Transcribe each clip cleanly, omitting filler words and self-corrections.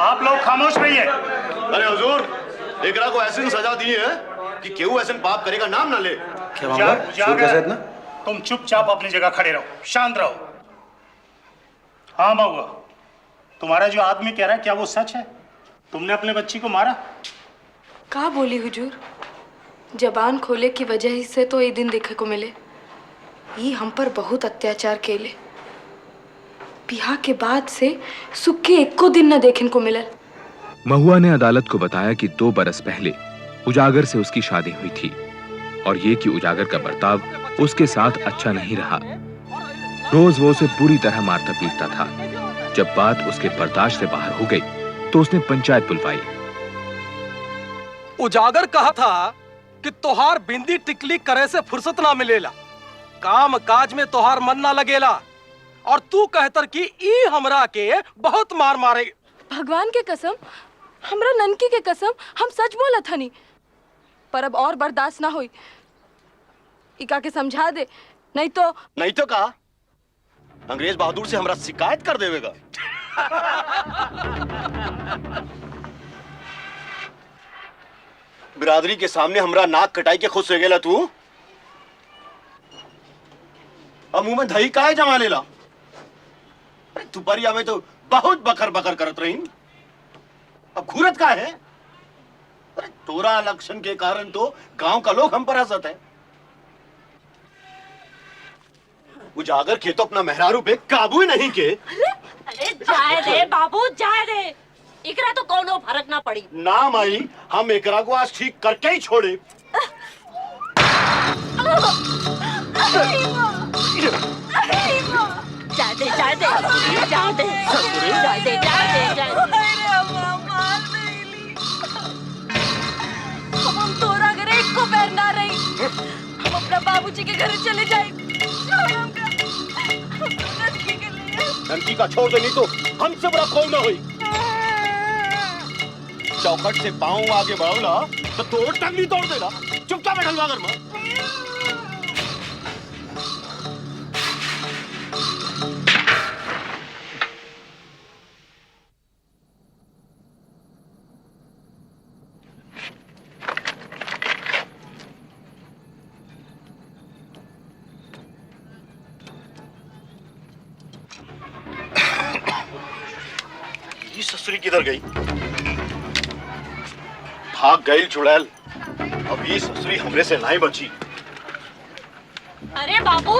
आप लोग खामोश रहिए। अरे हुजूर, एकरा को ऐसी सजा दी है कि केहू ऐसे पाप करेगा नाम ना ले। उजागर, तुम चुपचाप अपनी जगह खड़े रहो, शांत रहो। हाँ महुआ, तुम्हारा जो आदमी कह रहा है क्या वो सच है? तुमने अपने बच्ची को मारा? कहा बोली हुजूर, जबान खोले की वजह ही से तो ये दिन देखे को मिले। ये हम पर बहुत अत्याचार केले। बिहा के बाद से सुख के एको दिन न देखने को मिले। महुआ ने अदालत को बताया कि 2 बरस पहले उजागर से उसकी शादी हुई थी और ये कि उजागर का बर्ताव उसके साथ अच्छा नहीं रहा। रोज वो उसे पूरी तरह मारता पीटता था। जब बात उसके बर्दाश्त से बाहर हो गई तो उसने पंचायत बुलवाई। उजागर कहा था कि तोहार बिंदी टिकली करे से फुर्सत ना मिलेला, काम काज में तोहार मन ना लगेला, और तू कहतर कि ई हमरा के बहुत मार मारे। भगवान के कसम, हमरा ननकी के कसम, हम सच बोला था नहीं। पर अब और बर्दाश्त ना हुई। इका के समझा दे, नहीं तो का अंग्रेज बहादुर से हमरा शिकायत कर देवेगा। बिरादरी के सामने हमरा नाक कटाई के खुश हो गेला तू। अब मुंह में दही काहे जमा लेला? अरे तुपरिया में तो बहुत बकर बकर करत रही, अब घूरत का है? अरे तोरा लक्षण के कारण तो गांव का लोग हम पर हंसत है। उजागर के तो अपना मेहरारू पे काबू ही नहीं के। अरे जाए दे बाबू, जाए दे। इकरा तो कोनो फर्क ना पड़ी। ना माई, हम एकरा को आज ठीक करके ही छोड़े। जाए दे, जाए दे, जाए दे, जाए दे, जाए दे। हम तोरा घर एक को पैर ना रही। हम अपना बाबूजी के घर चले जाए। ननकी का छोड़ दे, नहीं तो हमसे बड़ा कौन ना हुई। चौखट से पांव आगे बढ़ाओला तो तोड़ टंगली तोड़ देगा। चुपचाप बैठलवा घर में। ससुरी किधर गई? भाग गई चुड़ैल। अब ये ससुरी हमरे से नहीं बची। अरे बाबू,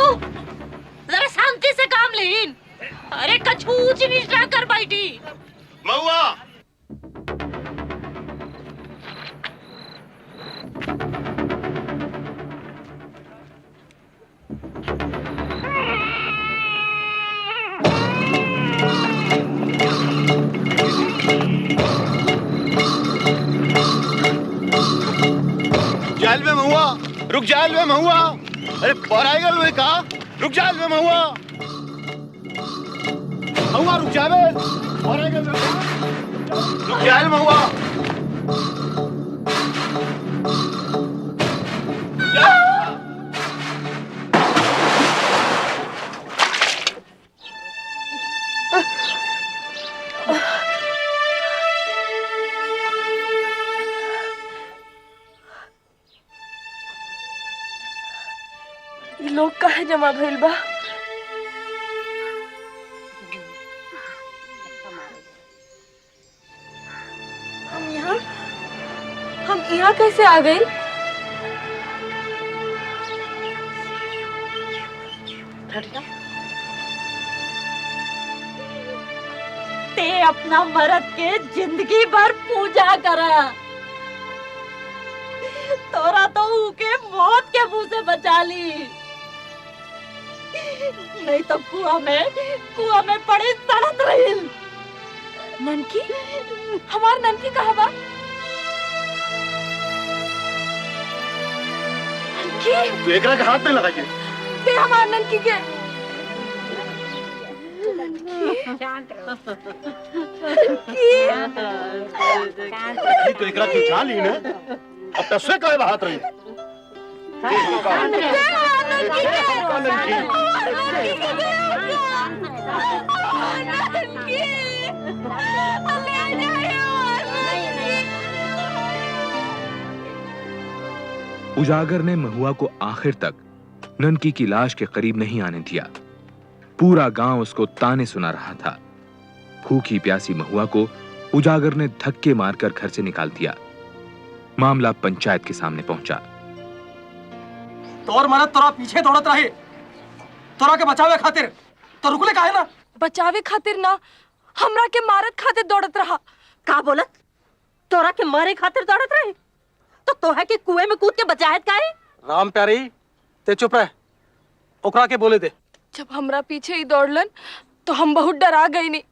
जरा शांति से काम लेन। अरे कछु ऊंच नीच ना कर बैठी। महुआ, जाल में महुआ, रुक जाल में महुआ। अरे पराइगल में का रुक जाल में महुआ। महुआ रुक जावे, पराइगल में रुक जाल महुआ। लोग काहे जमा भइल बा? हम यहाँ कैसे आ गए? ते अपना मर्द के जिंदगी भर पूजा करा, तोरा तो उके मौत के मुंह से बचा ली। नहीं तो कुआं में पड़े सड़त रही। ननकी, हमार ननकी कहाँ बा? ननकी, तू एकरा के हाथ में लगाइए। ते हमार ननकी के। तो एकरा की जान ली ना, अब तस्वीर का बात रही। ननकी उजागर ने महुआ को आखिर तक ननकी की लाश के करीब नहीं आने दिया। पूरा गांव उसको ताने सुना रहा था। भूखी प्यासी महुआ को उजागर ने धक्के मारकर घर से निकाल दिया। मामला पंचायत के सामने पहुंचा। तोर मरद तोरा पीछे दौड़त रहे, तोरा के बचावे खातिर तो रुकले काहे ना? बचावे खातिर ना, हमरा के मारत खातिर दौड़त रहा। का बोलत? तोरा के मारे खातिर दौड़त रहे तो तोहे के कुएं में कूद के बचाहत काहे? राम प्यारी ते चुप रह, ओकरा के बोले दे। जब हमरा पीछे ही दौड़लन तो हम बहुत डरा गई नी,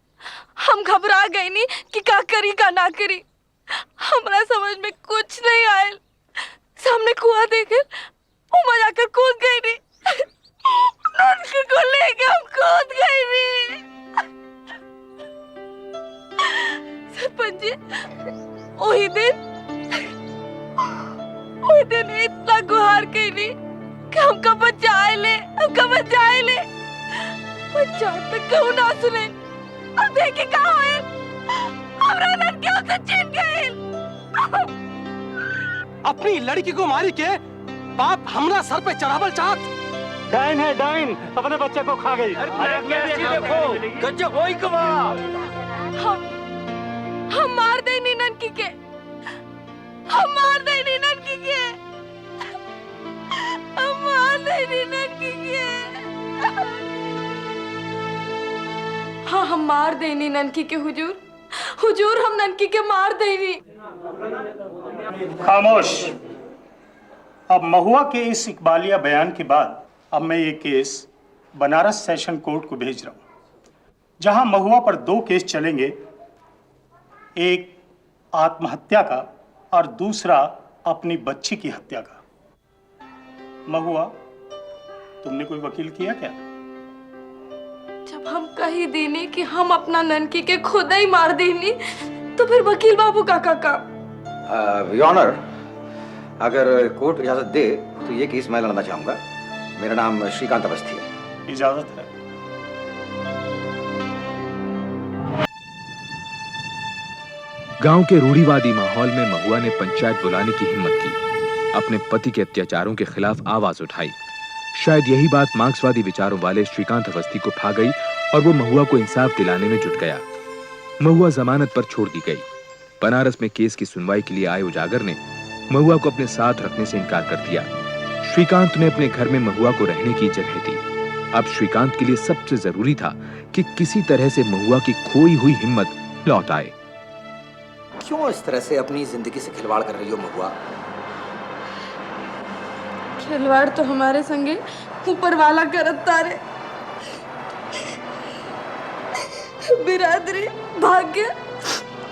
हम घबरा गई नी कि का करी का ना करी। हमरा समझ में कुछ नहीं आयल। सामने कुआं देखे उमा जाकर कूद गई नी। ननकी को लेके हम कूद गई नी। सरपंच जी, वही दिन इतना गुहार कईनी कि हमका बचाए ले, हमका बचाए ले। पंचायत में क्यों ना सुने? अब देखी का होए, हमरा लड़कियों से छीन गए। अपनी लड़की को मारी के बाप हमरा सर पे चढ़ावल चाहत। डाइन है डाइन, अपने बच्चे को खा गई। देखो गजब होई कमा। हम मार दे नी ननकी के, हम मार दे नी ननकी के, हम मार दे नी ननकी के। हाँ, हम मार दे नी ननकी के हुजूर, हुजूर हम ननकी के मार दे नी। खामोश। अब महुआ के इस इकबालिया बयान के बाद अब मैं ये केस बनारस सेशन कोर्ट को भेज रहा हूं, जहां महुआ पर 2 केस चलेंगे, एक आत्महत्या का और दूसरा अपनी बच्ची की हत्या का। महुआ, तुमने कोई वकील किया क्या? जब हम कही देने कि हम अपना ननकी के खुद ही मार देनी, तो फिर वकील बाबू का योर ऑनर, अगर कोर्ट इजाजत दे तो ये केस मैं लड़ना चाहूंगा। मेरा नाम श्रीकांत अवस्थी है। इजाजत है। गांव के रूढ़िवादी माहौल में महुआ ने पंचायत बुलाने की हिम्मत की, अपने पति के अत्याचारों के खिलाफ आवाज उठाई। शायद यही बात मार्क्सवादी विचारों वाले श्रीकांत अवस्थी को भा गई और वो महुआ को इंसाफ दिलाने में जुट गया। महुआ जमानत पर छोड़ दी गई। बनारस में केस की सुनवाई के लिए आए उजागर ने महुआ को अपने साथ रखने से इनकार कर दिया। श्रीकांत ने अपने घर में महुआ को रहने की जगह दी। अब श्रीकांत के लिए सबसे जरूरी था कि किसी तरह से महुआ की खोई हुई हिम्मत लौट आए। क्यों इस तरह से अपनी जिंदगी से खिलवाड़ कर रही हो महुआ? खिलवाड़ तो हमारे संगे ऊपर वाला करत तारे। बिरादरी भाग्य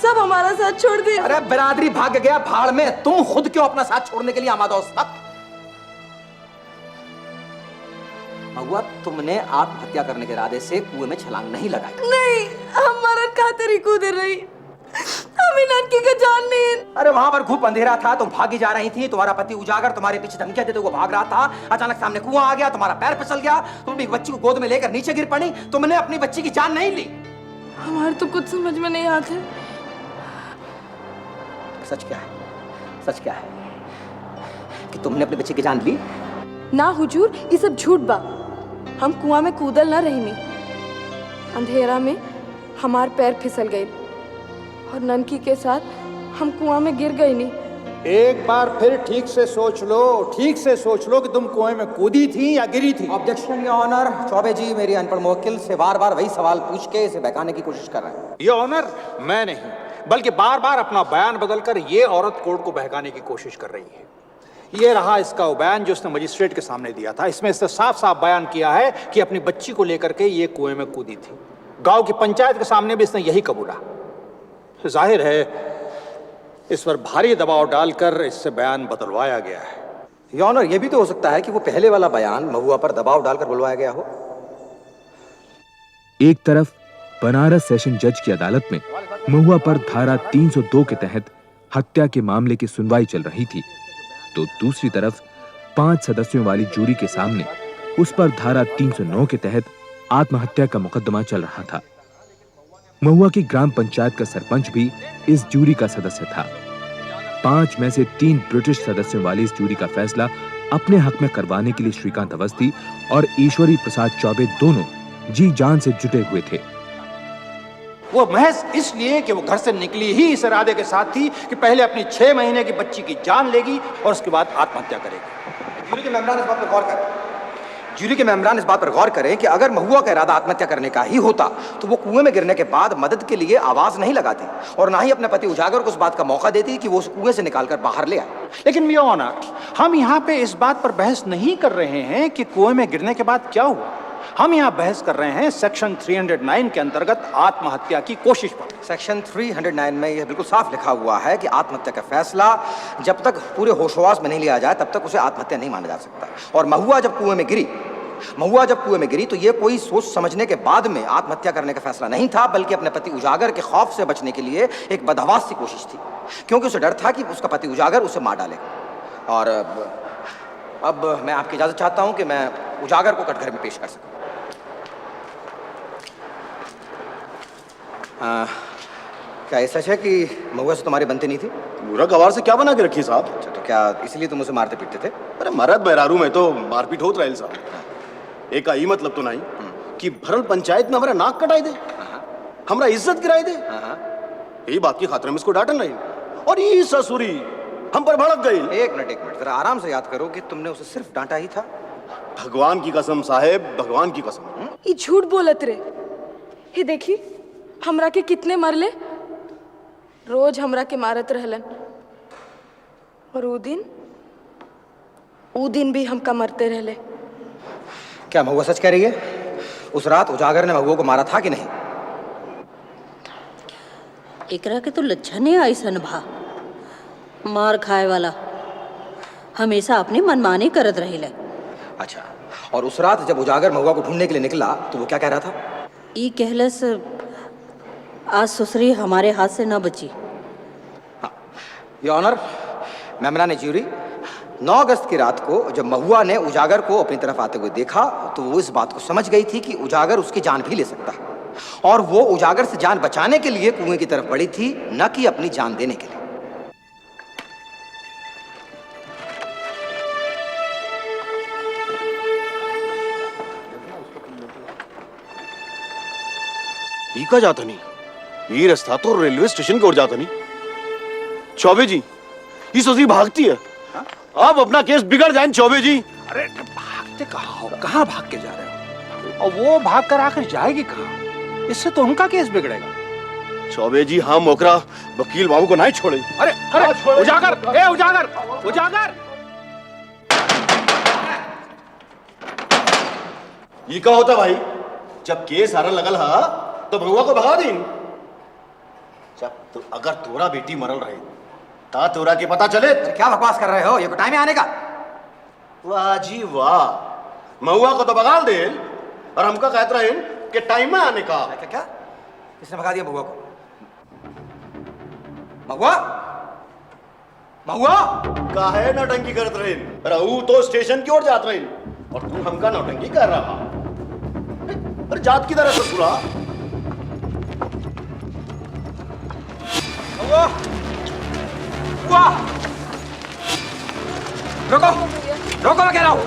सब हमारा साथ छोड़ दिया। अरे बिरादरी भाग गया भाड़ में, तुम खुद क्यों अपना साथ छोड़ने के लिए आमादा हो सब? महुआ, तुमने आत्महत्या करने के इरादे से कुएं में छलांग नहीं लगाई। नहीं, हम मरद खातिर ही कूद रही। हमें ननकी का जान नहीं। अरे वहां पर खूब अंधेरा था, तुम भागी जा रही थी। तुम्हारा पति उजागर तुम्हारे पीछे धमकियां देते हुए भाग रहा था। अचानक सामने कुआं आ गया, तुम्हारा पैर फिसल गया, तुम एक बच्ची को गोद में लेकर नीचे गिर पड़ी। तुमने अपनी बच्ची की जान नहीं ली। हमारे तो कुछ समझ में नहीं आते। सच क्या है? सच क्या है कि तुमने अपने बच्चे की जान ली? ना हुजूर, ये सब झूठ बा। हम कुआं में कूदल ना रही। अंधेरा में हमार पैर फिसल गए और ननकी के साथ हम कुआं में गिर गई नहीं। एक बार फिर ठीक से सोच लो, ठीक से सोच लो कि तुम कुएं में कूदी थी या गिरी थी। Objection your honour. Chaubey ji मेरी अनपढ़ मुवक्किल से बार बार वही सवाल पूछ के इसे बहकाने की कोशिश कर रहे हैं। योर ऑनर, मैं नहीं बल्कि बार बार अपना बयान बदलकर ये औरत कोर्ट को बहकाने की कोशिश कर रही है। ये रहा इसका वो बयान जो उसने मजिस्ट्रेट के सामने दिया था। इसमें इसने साफ साफ बयान किया है कि अपनी बच्ची को लेकर के ये कुएं में कूदी थी। गांव की पंचायत के सामने भी इसने यही कबूला। जाहिर है इस पर भारी दबाव डालकर इससे बयान बदलवाया गया है। योर ऑनर, यह भी तो हो सकता है कि वो पहले वाला बयान महुआ पर दबाव डालकर बुलवाया गया हो। एक तरफ बनारस सेशन जज की अदालत में महुआ पर धारा 302 के तहत हत्या के मामले की सुनवाई चल रही थी, तो दूसरी तरफ 5 सदस्यों वाली जूरी के सामने उस पर धारा 309 के तहत आत्महत्या का मुकदमा चल रहा था। महुआ की ग्राम पंचायत का सरपंच भी इस जूरी का सदस्य था। 5 में से 3 ब्रिटिश सदस्यों वाली इस जूरी का फैसला अपने हक में करवाने के लिए श्रीकांत अवस्थी और ईश्वरी प्रसाद चौबे दोनों जी जान से जुटे हुए थे। वो महज इसलिए कि वो घर से निकली ही इस इरादे के साथ थी कि पहले अपनी 6 महीने की बच्ची की जान लेगी और उसके बाद आत्महत्या करेगी। जूरी के मेंबरान इस बात पर गौर करें। जूरी के मेंबरान इस बात पर गौर करें कि अगर महुआ का इरादा आत्महत्या करने का ही होता तो वो कुएं में गिरने के बाद मदद के लिए आवाज नहीं लगाती और ना ही अपने पति उजागर को उस बात का मौका देती कि वो उस कुएं से निकालकर बाहर ले आए। लेकिन योर ऑनर, हम यहाँ पे इस बात पर बहस नहीं कर रहे हैं कि कुएं में गिरने के बाद क्या हुआ। हम यहाँ बहस कर रहे हैं सेक्शन 309 के अंतर्गत आत्महत्या की कोशिश पर। सेक्शन 309 में यह बिल्कुल साफ लिखा हुआ है कि आत्महत्या का फैसला जब तक पूरे होशोवास में नहीं लिया जाए तब तक उसे आत्महत्या नहीं माना जा सकता। और महुआ जब कुएं में गिरी तो ये कोई सोच समझने के बाद में आत्महत्या करने का फैसला नहीं था, बल्कि अपने पति उजागर के खौफ से बचने के लिए एक बदहवास सी कोशिश थी, क्योंकि उसे डर था कि उसका पति उजागर उसे मार डालेगा। और अब मैं आपकी इजाजत चाहता हूं कि मैं उजागर को कटघरे में पेश कर सकूं। क्या ये सच है कि महुआ से तुम्हारी बनती नहीं थी? पूरा गवार से क्या बना के रखी साहब? अच्छा, तो क्या इसलिए तुम उसे मारते पीटते थे? अरे मरद बहरारू में तो मारपीट होत रहे साहब। एक ही मतलब तो नहीं कि भरल पंचायत में हमारा नाक कटाई दे, हमारा इज्जत गिराई दे। यही बात की खातिर में इसको डांटन रही और ये ससुरी हम पर भड़क गई। एक मिनट जरा आराम से याद करो कि तुमने उसे सिर्फ डांटा ही था। भगवान की कसम साहेब, भगवान की कसम। ये झूठ बोलत रे। ये देखी हमरा के कितने मरले, रोज हमरा के मारत रहलन और ऊ दिन भी हमका मरते रहले। क्या महुआ सच कह रही है? उस रात उजागर ने महुआ को मारा था कि नहीं? एकरा के तो लच्छा नहीं आई सन भा, मार खाए वाला हमेशा अपनी मनमानी करत रही। अच्छा, और उस रात जब उजागर महुआ को ढूंढने के लिए निकला तो वो क्या कह रहा था? ई कहलस आज ससुरी हमारे हाथ से न बची। योर ऑनर, मेमरान ज्यूरी, 9 अगस्त की रात को जब महुआ ने उजागर को अपनी तरफ आते हुए देखा तो वो इस बात को समझ गई थी कि उजागर उसकी जान भी ले सकता है और वो उजागर से जान बचाने के लिए कुएं की तरफ बढ़ी थी, न कि अपनी जान देने के लिए। का जाता नहीं, ये रास्ता तो रेलवे स्टेशन की ओर जाता नहीं। चौबे जी, ये ससुरी भागती है। अब अपना केस बिगड़ जाए चौबे जी। अरे भागते कहाँ हो? कहाँ भाग के जा रहे हो? और वो भाग कर आखिर जाएगी कहाँ? इससे तो उनका केस बिगड़ेगा। चौबे जी, हम ओकरा वकील बाबू को नहीं छोड़े। अरे अरे उजागर, ए उजागर, उजागर! ये क्या होता भाई? जब केस हारन लगल हा तो भगवा को भगा दी। जब तो अगर तोरा बेटी मरल रहे ता तोरा के पता चले। क्या बकवास कर रहे हो? ये कोई टाइम है आने का? वाह जी वाह, महुआ को तो भगा दे और हमका कहते रहे कि टाइम है आने का। क्या किसने भगा दिया महुआ को? महुआ, महुआ काहे नौटंकी करत रहे? रहू तो स्टेशन की ओर जात रहे और तू हमका नौटंकी कर रहा। अरे जात की तरह ससुरा। रुको, रोको, मैं कह रहा हूं।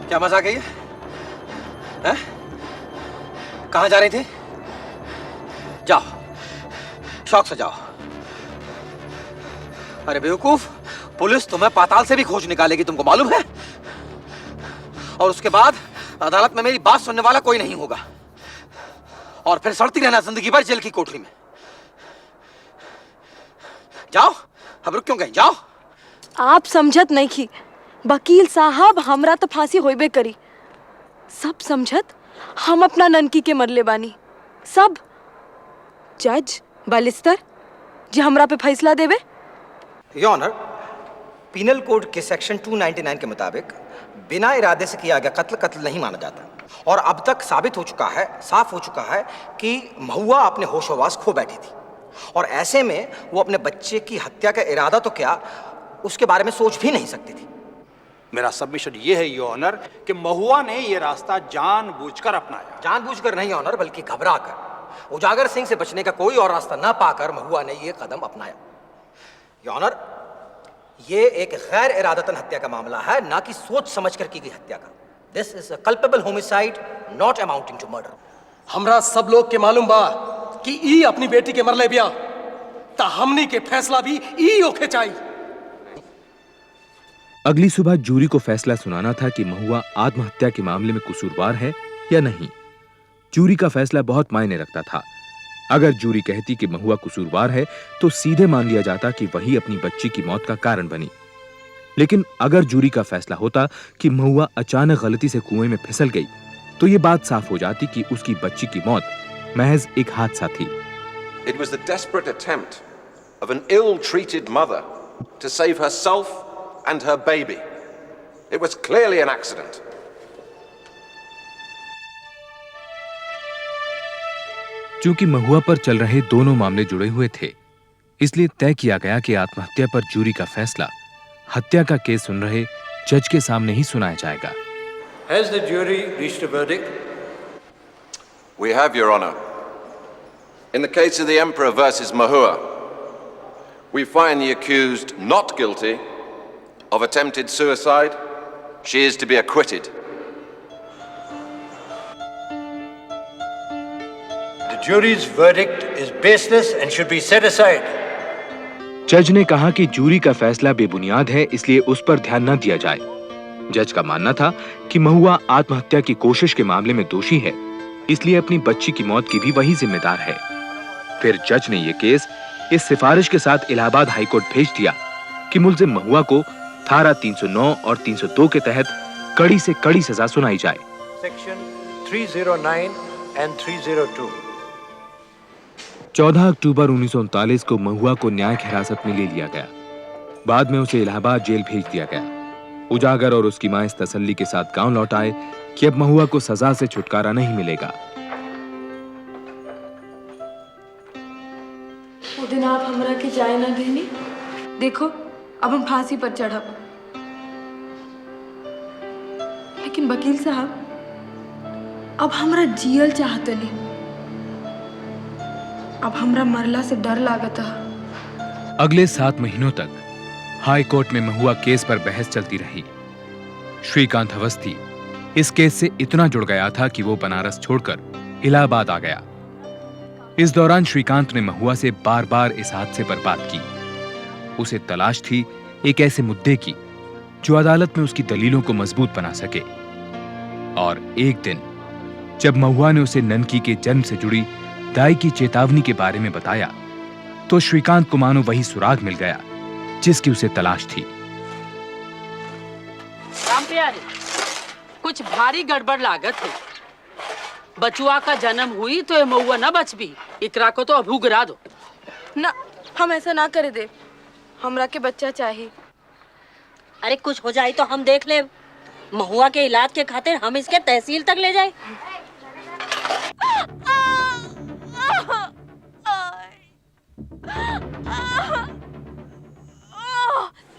क्या मजाक है ये? हैं? कहां जा रही थी? जाओ, शौक से जाओ। अरे बेवकूफ, पुलिस तुम्हें पाताल से भी खोज निकालेगी, तुमको मालूम है? और उसके बाद अदालत में मेरी बात सुनने वाला कोई नहीं होगा और फिर सड़ती रहना जिंदगी भर जेल की कोठरी में। जाओ, अब रुक क्यों गए? जाओ। आप समझत नहीं की वकील साहब, हमरा तो फांसी होइबे करी। सब समझत हम अपना ननकी के मरले बानी। सब जज बालिस्तर जी हमरा पे फैसला देवे। योर ऑनर, पीनल कोड के सेक्शन 299 के मुताबिक बिना इरादे से किया गया कत्ल नहीं माना जाता और अब तक साबित हो चुका है, साफ हो चुका है कि महुआ अपने होशोवास खो बैठी थी और ऐसे में वो अपने बच्चे की हत्या का इरादा तो क्या, उसके बारे में सोच भी नहीं सकती थी। मेरा सबमिशन ये है योर ऑनर कि महुआ ने ये रास्ता जानबूझकर अपनाया। जानबूझकर नहीं ऑनर, बल्कि घबरा कर। उजागर सिंह से बचने का कोई और रास्ता न पाकर महुआ ने ये कदम अपनाया। योर ऑनर, ये एक गैर इरादतन हत्या का मामला है, ना कि सोच समझकर की गई हत्या का। This is a culpable homicide not amounting to murder. हमरा सब लोग के मालूम बा कि ई अपनी बेटी के मरले बिया, ता हमनी के फैसला भी ई ओखे चाहिए। अगली सुबह जूरी को फैसला सुनाना था कि महुआ आत्महत्या के मामले में कसूरवार है या नहीं। जूरी का फैसला बहुत मायने रखता था। अगर जूरी कहती कि महुआ कसूरवार है तो सीधे मान लिया जाता कि वही अपनी बच्ची की मौत का कारण बनी। लेकिन अगर जूरी का फैसला होता कि महुआ अचानक गलती से कुएं में फिसल गई तो ये बात साफ हो जाती कि उसकी बच्ची की मौत महज एक हादसा थी। It was the desperate attempt of an ill-treated mother to save herself and her baby. It was clearly an accident. चूंकि महुआ पर चल रहे दोनों मामले जुड़े हुए थे, इसलिए तय किया गया कि आत्महत्या पर जूरी का फैसला हत्या का केस सुन रहे जज के सामने ही सुनाया जाएगा। Has the jury reached a verdict? We have, Your Honor. In the case of the Emperor versus Mahua, we find the accused not guilty of attempted suicide. She is to be acquitted. The jury's verdict is baseless and should be set aside. जज ने कहा कि jury का फैसला बेबुनियाद है, इसलिए उस पर ध्यान न दिया जाए। जज का मानना था कि महुआ आत्महत्या की कोशिश के मामले में दोषी है, इसलिए अपनी बच्ची की मौत की भी वही जिम्मेदार है। फिर जज ने यह केस इस सिफारिश के साथ इलाहाबाद हाईकोर्ट भेज दिया कि मुल्जिम महुआ को धारा 309 और 302 के तहत कड़ी से कड़ी सजा सुनाई जाए। Section 309 and 302. 14 अक्टूबर 1939 को महुआ को न्यायिक हिरासत में ले लिया गया। बाद में उसे इलाहाबाद जेल भेज दिया गया। उजागर और उसकी मां इस तसल्ली के साथ गांव लौट आए कि अब महुआ को सजा से छुटकारा नहीं मिलेगा। वो दिन आप हमरा के जाए ना देनी, देखो अब हम फांसी पर चढ़ब। लेकिन वकील साहब, अब हमरा जियल चाहतनी, अब हमरा मरला से डर लागत है। अगले 7 महीनों तक हाई कोर्ट में महुआ केस पर बहस चलती रही। श्रीकांत अवस्थी इस केस से इतना जुड़ गया था कि वो बनारस छोड़कर इलाहाबाद आ गया। इस दौरान श्रीकांत ने महुआ से बार-बार इस हादसे पर बात की। उसे तलाश थी एक ऐसे मुद्दे की जो अदालत में उसकी दलीलों को मजबूत बना सके। और एक दिन जब महुआ ने उसे ननकी के जन्म से जुड़ी दाई की चेतावनी के बारे में बताया तो श्रीकांत को मानो वही सुराग मिल गया जिसकी उसे तलाश थी। राम प्यारे, कुछ भारी गड़बड़ लागत है। बचुआ का जन्म हुई तो ये महुआ न बच भी, इकरा को तो अभू गिरा दो। ना, हम ऐसा ना करे दे, हमरा के बच्चा चाहिए। अरे कुछ हो जाए तो हम देख ले। महुआ के इलाज के खातिर हम इसके तहसील तक ले जाए।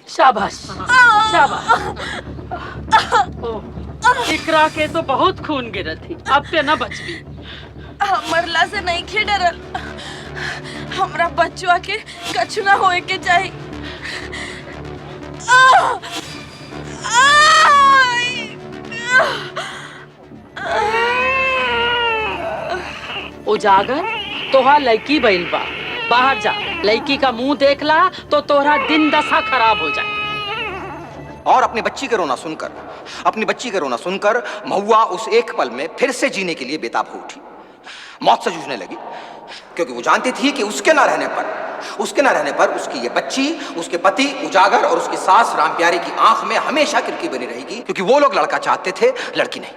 शाबाश शाबाश। इकरा के तो बहुत खून गिरा थी, अब ते न बच भी। मरला से नहीं खे डरल, हमरा बच्चवा के कछु ना होए के चाहिए। उजागर, तोहा लड़की बैल बा, बाहर जा, लड़की का मुंह देख ला तो तोहरा दिन दशा खराब हो जाए। और अपनी बच्ची का रोना सुनकर महुआ उस एक पल में फिर से जीने के लिए बेताब हो उठी। मौत से जूझने लगी, क्योंकि वो जानती थी कि उसके न रहने पर उसकी ये बच्ची, उसके पति उजागर और उसकी सास रामप्यारी की आंख में हमेशा किरकी बनी रहेगी, क्योंकि वो लोग लड़का चाहते थे, लड़की नहीं।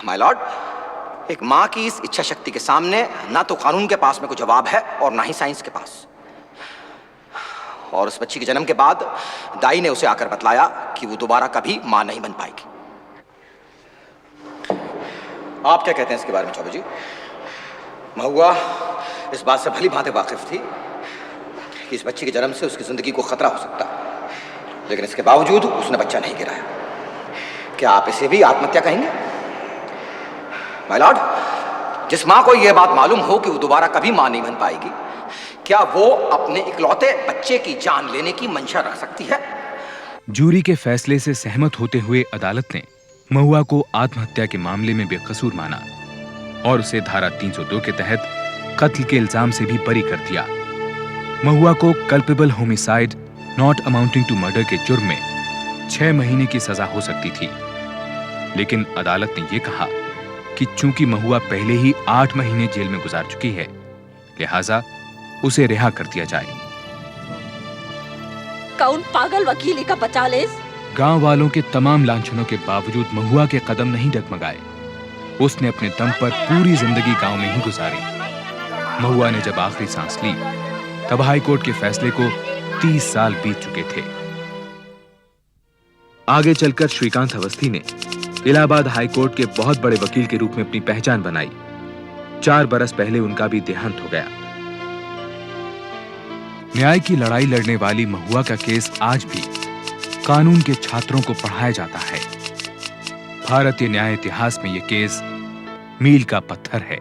माय लॉर्ड, एक मां की इस इच्छा शक्ति के सामने ना तो कानून के पास में कोई जवाब है और ना ही साइंस के पास। और उस बच्ची के जन्म के बाद दाई ने उसे आकर बतलाया कि वो दोबारा कभी मां नहीं बन पाएगी। आप क्या कहते हैं इसके बारे में चौबे जी? महुआ इस बात से भली भांति वाकिफ थी कि इस बच्ची के जन्म से उसकी जिंदगी को खतरा हो सकता है। लेकिन इसके बावजूद उसने बच्चा नहीं गिराया। क्या आप इसे भी आत्महत्या कहेंगे? माय लॉर्ड, जिस मां को यह बात मालूम हो कि वो दोबारा कभी मां नहीं बन पाएगी, क्या वो अपने इकलौते बच्चे की जान लेने की मंशा रख सकती है? जूरी के फैसले से सहमत होते हुए अदालत ने महुआ को आत्महत्या के मामले में बेकसूर माना और उसे धारा 302 के तहत कत्ल के इल्जाम से भी बरी कर दिया। महुआ को culpable homicide not amounting to murder के जुर्म में 6 महीने की सजा हो सकती थी, लेकिन अदालत ने यह कहा कि चूंकि महुआ पहले ही 8 महीने जेल में गुजार चुकी है, लिहाजा उसे रिहा कर दिया जाए। कौन पागल वकील का बचा ले? गांव वालों के तमाम लांछनों के बावजूद महुआ के कदम नहीं डगमगाए। उसने अपने दम पर पूरी जिंदगी गांव में ही गुजारी। महुआ ने जब आखिरी सांस ली, तब हाई कोर्ट के फैसले को 30 साल बीत चुके थे। आगे चलकर श्रीकांत अवस्थी ने इलाहाबाद हाई कोर्ट के बहुत बड़े वकील के रूप में अपनी पहचान बनाई। 4 बरस पहले उनका भी देहांत हो गया। न्याय की लड़ाई लड़ने वाली महुआ का केस आज भी कानून के छात्रों को पढ़ाया जाता है। भारतीय न्याय इतिहास में यह केस मील का पत्थर है।